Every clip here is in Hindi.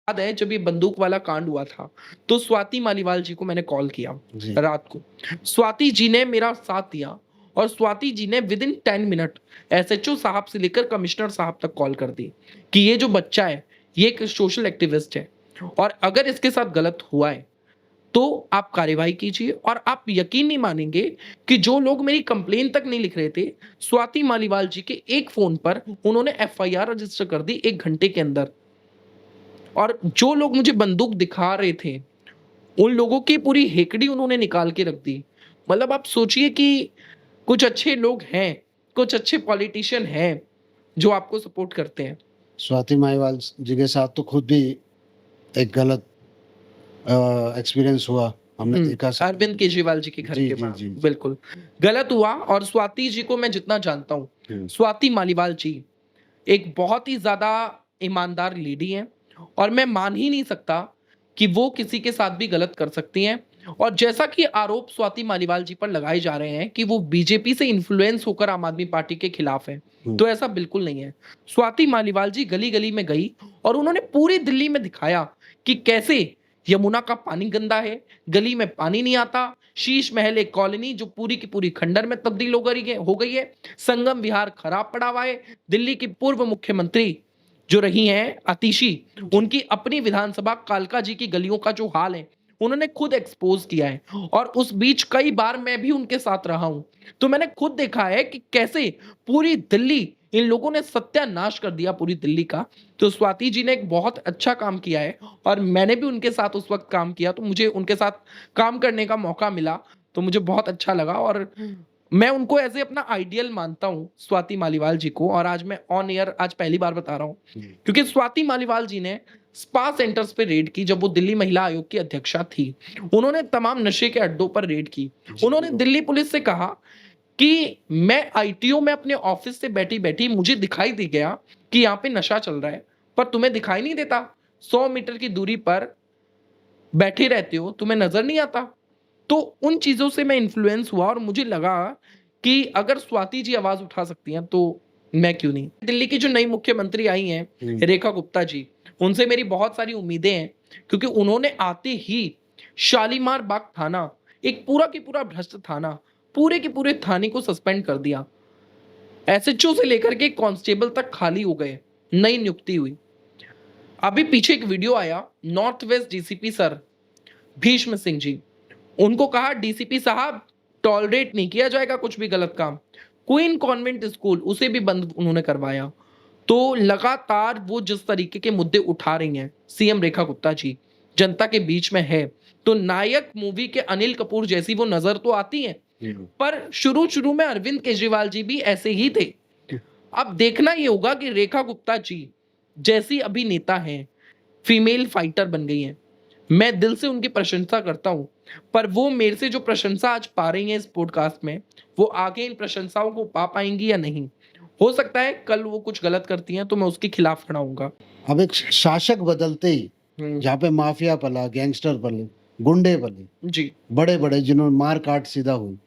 याद है जब ये बंदूक वाला कांड हुआ था, तो स्वाति मालीवाल जी को मैंने कॉल किया जी। रात को। स्वाति जी ने मेरा साथ दिया और स्वाति जी ने विद इन 10 मिनट एसएचओ साहब से लेकर कमिश्नर साहब तक कॉल कर दी कि ये जो बच्चा है ये एक सोशल एक्टिविस्ट है और अगर इसके साथ गलत हुआ है तो आप कार्रवाई कीजिए। और आप यकीन नहीं मानेंगे कि जो लोग मेरी कंप्लेन तक नहीं लिख रहे थे, स्वाति मालीवाल जी के एक फोन पर उन्होंने एफआईआर रजिस्टर कर दी 1 घंटे के अंदर। और जो लोग मुझे बंदूक दिखा रहे थे उन लोगों की पूरी हेकड़ी उन्होंने निकाल के रख दी। मतलब आप सोचिए कि कुछ अच्छे लोग हैं, कुछ अच्छे पॉलिटिशियन हैं जो आपको सपोर्ट करते हैं। स्वाति मालीवाल जी के साथ तो खुद भी एक गलत एक्सपीरियंस हुआ, हमने देखा। अरविंद केजरीवाल जी के घर जी, के जी, बाहर जी। बिल्कुल गलत हुआ। और स्वाति जी को मैं जितना जानता हूँ, स्वाति मालीवाल जी एक बहुत ही ज्यादा ईमानदार लेडी हैं और मैं मान ही नहीं सकता कि वो किसी के साथ भी गलत कर सकती हैं। और जैसा कि आरोप स्वाति मालीवाल जी पर लगाए जा रहे हैं कि वो बीजेपी से इन्फ्लुएंस होकर आम आदमी पार्टी के खिलाफ है, तो ऐसा बिल्कुल नहीं है। स्वाति मालीवाल जी गली गली में गई और उन्होंने पूरी दिल्ली में दिखाया कि कैसे यमुना का पानी गंदा है, गली में पानी नहीं आता, शीश महल एक कॉलोनी जो पूरी की पूरी खंडर में तब्दील हो गई है, संगम विहार खराब पड़ा हुआ है। दिल्ली की पूर्व मुख्यमंत्री जो रही हैं आतिशी, उनकी अपनी विधानसभा कालका जी की गलियों का जो हाल है उन्होंने खुद एक्सपोज किया है। और उस बीच कई बार मैं भी उनके साथ रहा हूं, तो मैंने खुद देखा है कि कैसे पूरी दिल्ली इन लोगों ने सत्यानाश कर दिया पूरी दिल्ली का। तो स्वाति जी ने एक बहुत अच्छा काम किया है और मैंने भी उनके साथ उस वक्त काम किया, तो मुझे उनके साथ काम करने का मौका मिला तो मुझे बहुत अच्छा लगा। और मैं उनको ऐसे अपना आइडियल मानता हूँ स्वाति मालीवाल जी को। और आज मैं ऑन एयर आज पहली बार बता रहा हूँ क्योंकि स्वाति मालीवाल जी ने स्पा सेंटर्स पे रेड की जब वो दिल्ली महिला आयोग की अध्यक्षा थी। उन्होंने तमाम नशे के अड्डों पर रेड की। उन्होंने दिल्ली पुलिस से कहा कि मैं आईटीओ में अपने ऑफिस से बैठी बैठी मुझे दिखाई दे गया कि यहाँ पे नशा चल रहा है, पर तुम्हें दिखाई नहीं देता, 100 मीटर की दूरी पर बैठे रहते हो, तुम्हें नजर नहीं आता। तो उन चीजों से मैं इन्फ्लुएंस हुआ और मुझे लगा कि अगर स्वाति जी आवाज उठा सकती हैं तो मैं क्यों नहीं। दिल्ली की जो नई मुख्यमंत्री आई हैं रेखा गुप्ता जी, उनसे मेरी बहुत सारी उम्मीदें हैं क्योंकि उन्होंने आते ही शालीमार बाग थाना, एक पूरा की पूरा भ्रष्ट थाना, पूरे के पूरे थाने को सस्पेंड कर दिया। एसएचओ से लेकर के कांस्टेबल तक खाली हो गए, नई नियुक्ति हुई। अभी पीछे एक वीडियो आया, north west DCP sir Bhishma Singh ji, उनको कहा डीसीपी साहब टॉलरेट नहीं किया जाएगा कुछ भी गलत काम। क्वीन कॉन्वेंट स्कूल उसे भी बंद उन्होंने करवाया। तो लगातार वो जिस तरीके के मुद्दे उठा रही हैं सीएम रेखा गुप्ता जी, जनता के बीच में है। तो नायक मूवी के अनिल कपूर जैसी वो नजर तो आती है, पर शुरू शुरू में अरविंद केजरीवाल जी भी ऐसे ही थे। अब देखना ये होगा कि रेखा गुप्ता जी जैसी अभिनेता हैं, फीमेल फाइटर बन गई हैं, मैं दिल से उनकी प्रशंसा करता हूं, पर वो मेरे से जो प्रशंसा आज पा रही हैं इस पॉडकास्ट में, वो आगे इन प्रशंसाओं को पा पाएंगी या नहीं। हो सकता है कल वो कुछ गलत करती हैं तो मैं उसके खिलाफ खड़ा होऊंगा। अब एक शासक बदलते ही जहाँ पे माफिया पला, गैंगस्टर पले, गुंडे पले जी, बड़े बड़े जिन्होंने मार काट सीधा हुई,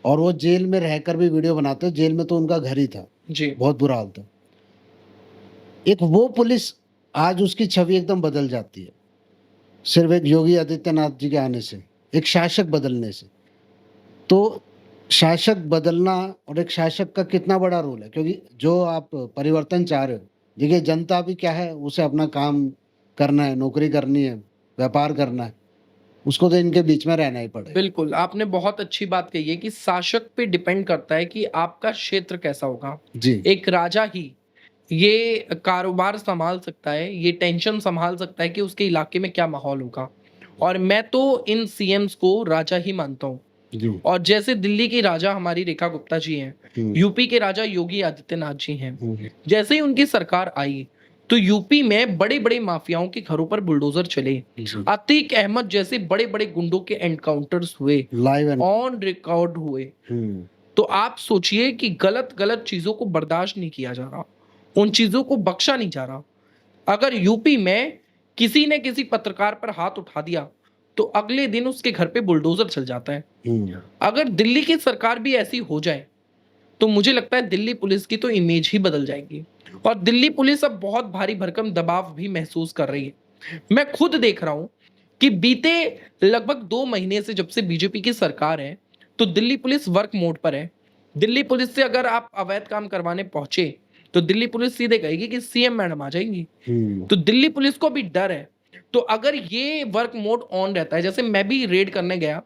और वो जेल में रहकर भी वीडियो बनाते, जेल में तो उनका घर ही था जी, बहुत बुरा हाल था। एक वो पुलिस आज उसकी छवि एकदम बदल जाती है सिर्फ एक योगी आदित्यनाथ जी के आने से, एक शासक बदलने से। तो शासक बदलना और एक शासक का कितना बड़ा रोल है, क्योंकि जो आप परिवर्तन चाह रहे हो, देखिए जनता भी क्या है, उसे अपना काम करना है, नौकरी करनी है, व्यापार करना है, उसको तो इनके बीच में रहना ही पड़ेगा। बिल्कुल आपने बहुत अच्छी बात कही है कि शासक पे डिपेंड करता है कि आपका क्षेत्र कैसा होगा। जी, एक राजा ही ये कारोबार संभाल सकता है, ये टेंशन संभाल सकता है कि उसके इलाके में क्या माहौल होगा। और मैं तो इन सीएम्स को राजा ही मानता हूँ। और जैसे दिल्ली की राजा हमारी रेखा गुप्ता जी हैं, यूपी के राजा योगी आदित्यनाथ जी हैं, जैसे ही उनकी सरकार आई तो यूपी में बड़े बड़े माफियाओं के घरों पर बुलडोजर चले, अतीक अहमद जैसे बड़े बड़े गुंडों के एनकाउंटर्स हुए, लाइव ऑन रिकॉर्ड हुए। तो आप सोचिए कि गलत गलत चीजों को बर्दाश्त नहीं किया जा रहा, उन चीजों को बख्शा नहीं जा रहा। अगर यूपी में किसी ने किसी पत्रकार पर हाथ उठा दिया तो अगले दिन उसके घर पे बुलडोजर चल जाता है। अगर दिल्ली की सरकार भी ऐसी हो जाए तो मुझे लगता है दिल्ली पुलिस की तो इमेज ही बदल जाएगी। और दिल्ली पुलिस अब बहुत भारी भरकम दबाव भी महसूस कर रही है। मैं खुद देख रहा हूं कि बीते लगभग 2 महीने से जब से बीजेपी की सरकार है, तो दिल्ली पुलिस वर्क मोड पर है। दिल्ली पुलिस से अगर आप अवैध काम करवाने पहुंचे, तो दिल्ली पुलिस सीधे कहेगी कि सीएम मैडम आ जाएंगी। तो दिल्ली पुलिस को भी डर है। तो अगर ये वर्क मोड ऑन रहता है, जैसे मैं भी रेड करने गया,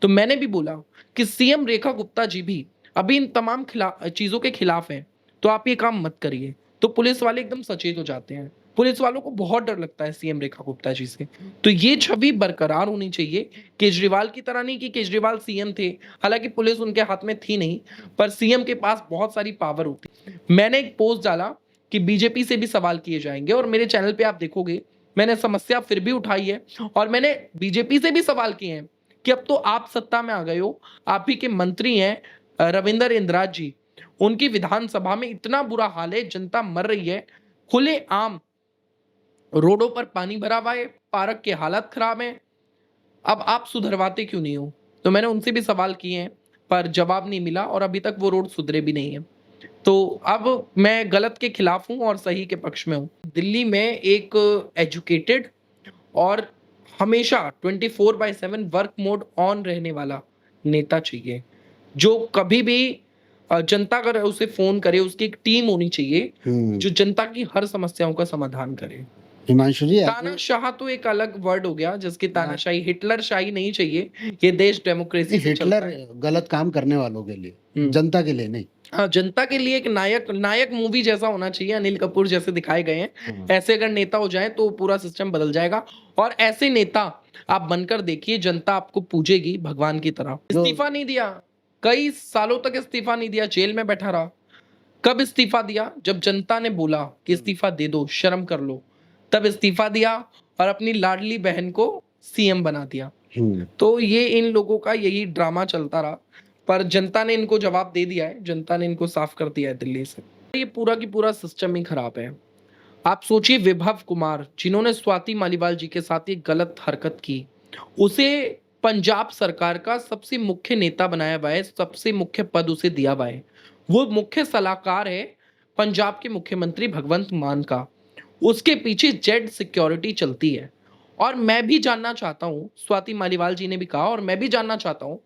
तो मैंने भी बोला कि सीएम रेखा गुप्ता जी भी अभी इन तमाम चीजों के खिलाफ हैं, तो आप ये काम मत करिए। तो पुलिस वाले एकदम सचेत हो जाते हैं। पुलिस वालों को बहुत डर लगता है सीएम रेखा गुप्ता जी से। तो ये छवि बरकरार होनी चाहिए, केजरीवाल की तरह नहीं कि केजरीवाल सीएम थे, हालांकि पुलिस उनके हाथ में थी नहीं, पर सीएम के पास बहुत सारी पावर होती। मैंने एक पोस्ट डाला कि बीजेपी से भी सवाल किए जाएंगे, और मेरे चैनल पे आप देखोगे मैंने समस्या फिर भी उठाई है, और मैंने बीजेपी से भी सवाल किए हैं कि अब तो आप सत्ता में आ गए हो, आप ही के मंत्री हैं रविंद्र इंद्राज जी, उनकी विधानसभा में इतना बुरा हाल है, जनता मर रही है, खुले आम रोडों पर पानी भरा हुआ है, पार्क के हालत खराब है, अब आप सुधरवाते क्यों नहीं हो? तो मैंने उनसे भी सवाल किए हैं, पर जवाब नहीं मिला, और अभी तक वो रोड सुधरे भी नहीं है। तो अब मैं गलत के खिलाफ हूं और सही के पक्ष में हूं। दिल्ली में एक एजुकेटेड और हमेशा 24/7 वर्क मोड ऑन रहने वाला नेता चाहिए, जो कभी भी जनता अगर उसे फोन करे, उसकी एक टीम होनी चाहिए जो जनता की हर समस्याओं का समाधान करे। हिमांशु जी, तानाशाह तो एक अलग वर्ड हो गया, जिसकी तानाशाही, हिटलर शाही नहीं चाहिए। ये देश डेमोक्रेसी से चलता हिटलर है। गलत काम करने वालों के लिए, जनता के लिए नहीं। हाँ, जनता के लिए एक नायक मूवी जैसा होना चाहिए, अनिल कपूर जैसे दिखाए गए हैं। ऐसे अगर नेता हो जाए तो पूरा सिस्टम बदल जाएगा, और ऐसे नेता आप बनकर देखिए, जनता आपको पूजेगी भगवान की तरह। इस्तीफा नहीं दिया, कई सालों तक इस्तीफा नहीं दिया, जेल में बैठा रहा। कब इस्तीफा दिया? जब जनता ने बोला कि इस्तीफा दे दो, शर्म कर लो, तब इस्तीफा दिया और अपनी लाडली बहन को सीएम बना दिया। तो ये इन लोगों का यही ड्रामा चलता रहा, पर जनता ने इनको जवाब दे दिया है, जनता ने इनको साफ कर दिया है दिल्ली से। ये पूरा की पूरा सिस्टम ही खराब है। आप सोचिए, विभव कुमार जिन्होंने स्वाति मालीवाल जी के साथ ये गलत हरकत की, उसे पंजाब सरकार का सबसे मुख्य नेता बनाया हुआ है, सबसे मुख्य पद उसे दिया हुआ है। वो मुख्य सलाहकार है पंजाब के मुख्यमंत्री भगवंत मान का। उसके पीछे जेड सिक्योरिटी चलती है। और मैं भी जानना चाहता हूं, स्वाति मालीवाल जी ने भी कहा, और मैं भी जानना चाहता हूं,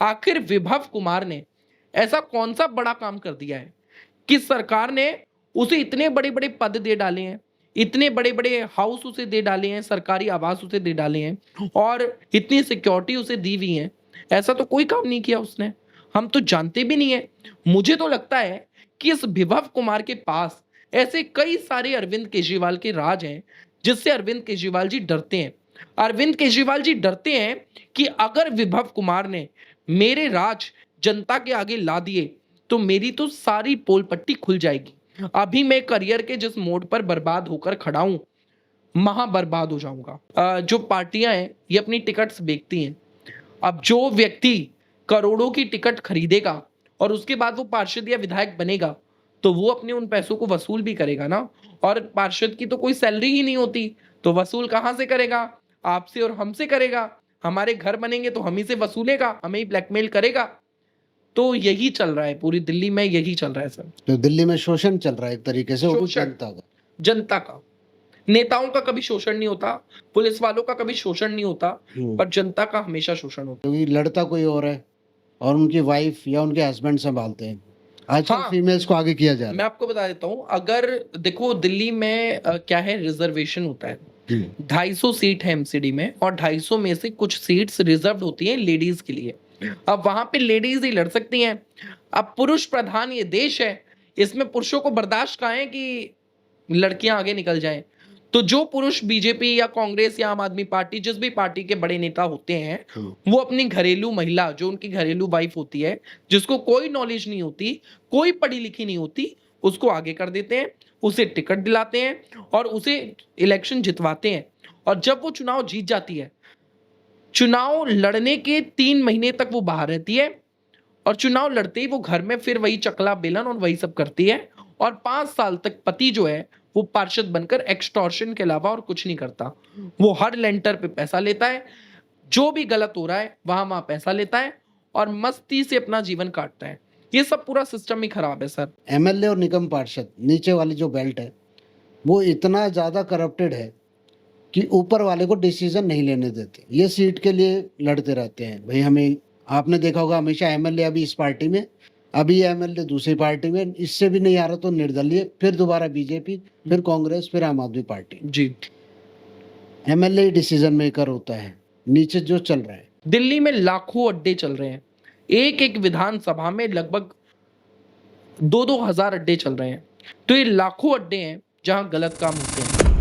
आखिर विभव कुमार ने ऐसा कौन सा बड़ा काम कर दिया है कि सरकार ने उसे इतने बड़े बड़े पद दे डाले हैं, इतने बड़े बड़े हाउस उसे दे डाले हैं, सरकारी आवास उसे दे डाले हैं, और इतनी सिक्योरिटी उसे दी हुई है। ऐसा तो कोई काम नहीं किया उसने, हम तो जानते भी नहीं है। मुझे तो लगता है कि इस विभव कुमार के पास ऐसे कई सारे अरविंद केजरीवाल के राज हैं, जिससे अरविंद केजरीवाल जी डरते हैं। अरविंद केजरीवाल जी डरते हैं कि अगर विभव कुमार ने मेरे राज जनता के आगे ला दिए, तो मेरी तो सारी पोल पट्टी खुल जाएगी। अभी मैं करियर के जिस मोड पर बर्बाद होकर खड़ा हूं, महा बर्बाद हो जाऊंगा। जो पार्टियां हैं ये अपनी टिकट्स बेचती हैं। अब जो व्यक्ति करोड़ों की टिकट खरीदेगा और उसके बाद वो पार्षद या विधायक बनेगा, तो वो अपने उन पैसों को वसूल भी करेगा ना। और पार्षद की तो कोई सैलरी ही नहीं होती, तो वसूल कहां से करेगा? आपसे और हमसे करेगा। हमारे घर बनेंगे तो हम ही से वसूलेगा, हमें ही ब्लैकमेल करेगा। तो यही चल रहा है पूरी दिल्ली में, यही चल रहा है सर। तो दिल्ली में शोषण चल रहा है एक तरीके से, जनता का। नेताओं का कभी शोषण नहीं होता, पुलिस वालों का कभी शोषण नहीं होता, पर जनता का हमेशा शोषण होता है। क्योंकि लड़ता कोई और है और उनकी वाइफ या उनके हस्बैंड संभालते हैं। आजकल हाँ, फीमेल्स को आगे किया जा रहा है। मैं आपको बता देता हूँ, अगर देखो दिल्ली में क्या है, रिजर्वेशन होता है। 250 सीट है एमसीडी में, और 250 में से कुछ सीट्स रिजर्व होती हैं लेडीज के लिए। अब वहां पे लेडीज ही लड़ सकती हैं। अब पुरुष प्रधान ये देश है, इसमें पुरुषों को बर्दाश्त कहाँ है कि लड़कियां आगे निकल जाएं। तो जो पुरुष बीजेपी या कांग्रेस या आम आदमी पार्टी, जिस भी पार्टी के बड़े नेता होते हैं, वो अपनी घरेलू महिला, जो उनकी घरेलू वाइफ होती है, जिसको कोई नॉलेज नहीं होती, कोई पढ़ी लिखी नहीं होती, उसको आगे कर देते हैं, उसे टिकट दिलाते हैं और उसे इलेक्शन जितवाते हैं। और जब वो चुनाव जीत जाती है, चुनाव लड़ने के 3 महीने तक वो बाहर रहती है, और चुनाव लड़ते ही वो घर में फिर वही चकला बेलन और वही सब करती है। और 5 साल तक पति जो है वो पार्षद बनकर एक्सटॉर्शन के अलावा और कुछ नहीं करता। वो हर लेंटर पे पैसा लेता है, जो भी गलत हो रहा है वहां पैसा लेता है, और मस्ती से अपना जीवन काटता है। ये सब पूरा सिस्टम ही खराब है सर। एमएलए और निगम पार्षद, नीचे वाली जो बेल्ट है, वो इतना ज्यादा करप्टेड है कि ऊपर वाले को डिसीजन नहीं लेने देते, ये सीट के लिए लड़ते रहते हैं। भाई हमें, आपने देखा होगा हमेशा एमएलए अभी इस पार्टी में, अभी एमएलए दूसरी पार्टी में, इससे भी नहीं आ रहा तो निर्दलीय, फिर दोबारा बीजेपी, फिर कांग्रेस, फिर आम आदमी पार्टी। जी। एमएलए ही डिसीजन मेकर होता है, नीचे जो चल रहा है। दिल्ली में लाखों अड्डे चल रहे हैं, एक एक विधानसभा में लगभग 2-2 हजार अड्डे चल रहे हैं। तो ये लाखों अड्डे हैं जहां गलत काम होते हैं।